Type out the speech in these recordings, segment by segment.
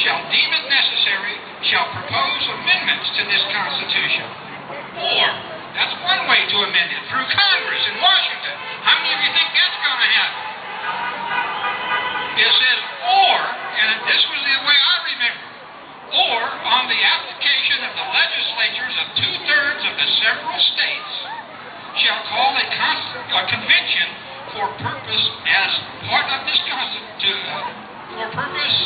shall deem it necessary, shall propose amendments to this Constitution. Or, that's one way to amend it, through Congress in Washington. How many of you think that's going to happen? It says, or, and this was the way I remember, or on the application of the legislatures of 2/3 of the several states shall call a convention for purpose as part of this Constitution, for purpose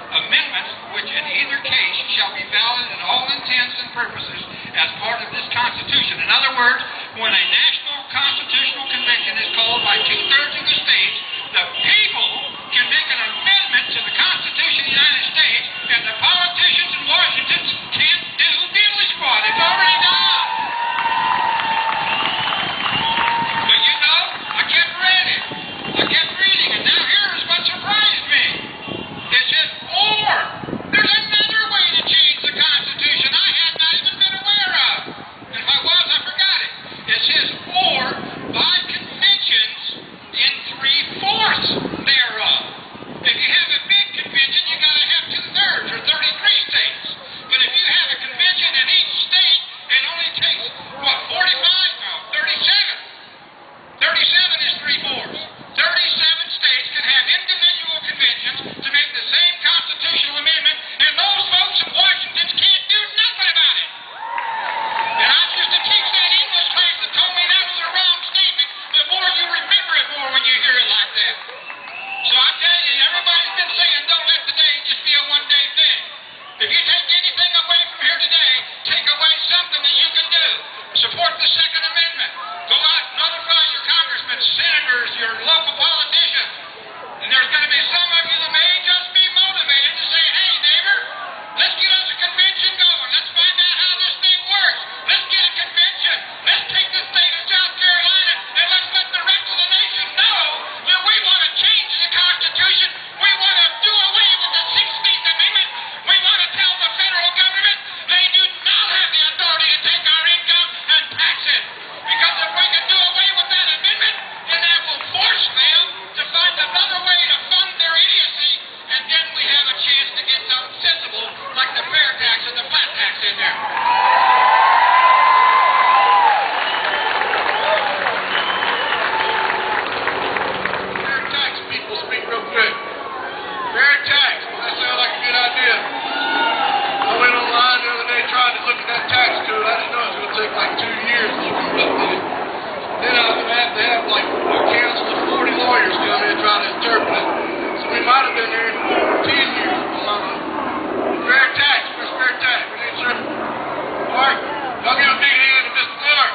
amendments which in either case shall be valid in all intents and purposes as part of this Constitution. In other words, when a national constitutional convention is called by 2/3 of the states, the people can make an amendment to the Constitution of the United States, and the politicians in Washington can't do diddly squat. It's already done. But you know, I kept reading, and now here's what surprised me. It says, or, there's another way to change the Constitution I had not even been aware of. And if I was, I forgot it. It says, or, by conventions in 3/4 thereof. If you have a big convention, you got to have 2/3 or 33 states. But if you have a convention in each state, it only takes, 45? No, 37. 37 is 3/4. 37 states can have individual conventions to make the same constitutional amendment, and those folks in Washington can't do nothing about it. And I used to teach that English class that told me that was a wrong statement. The more you remember it more when you hear it like that. So I tell you, everybody's been saying, don't let today just be a one-day thing. If you take anything away from here today, take away something that you can do. Support the Second Amendment. Go out and notify your congressmen, senators, your local politicians. And there's going to be some of you that may just be motivated to say, hey, neighbor, let's get us a convention going. Let's find out how this thing works. Let's get a convention. Let's take the state of South Carolina and let's let the rest of the nation know that we want to change the Constitution. We want to do away with the 16th Amendment. We want to tell the federal government they do not have the authority to take our income and tax it. Because if we can do away with that amendment, then that will force them to find another way to fund their idiocy, and then we have a chance to get something sensible like the fair tax and the flat tax in there. Fair tax, people speak real quick. Fair tax, that sounds like a good idea. I went online the other day trying to look at that tax code. I didn't know it was going to take like 2 years to look it up with it. Then I was going to have like a council of 40 lawyers come in and try to interpret it. So we might have been there 10 years. Fair tax, where's fair tax? We need sir. Mark, I'll give a big hand to Mr. Mark.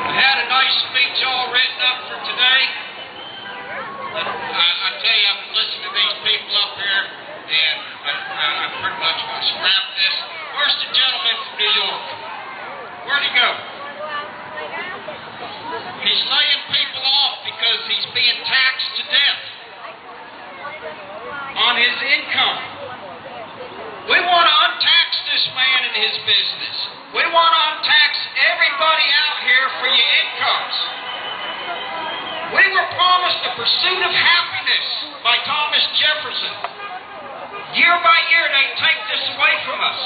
I had a nice speech all written up for today. I tell you, I've been listening to these people up here, and I pretty much want to scrap this. Where's the gentleman from New York? Where'd he go? He's laying people off because he's being taxed to death on his income. We want to untax this man and his business. We want to untax everybody out here for your incomes. We were promised the pursuit of happiness by Thomas Jefferson. Year by year, they take this away from us.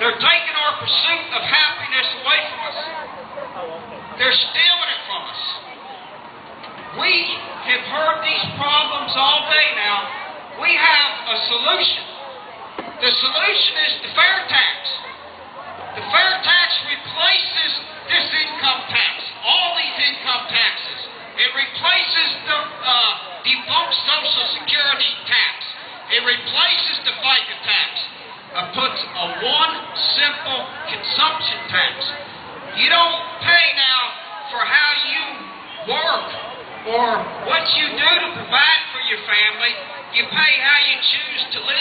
They're taking our pursuit of happiness away from us. They're stealing it from us. We have heard these problems all day now. We have a solution. The solution is the fair tax. The fair tax replaces this income tax, all these income taxes. It replaces the defunct Social Security tax. It replaces the FICA tax. It puts a one simple consumption tax. You don't pay now for how you work or what you do to provide for your family. You pay how you choose to live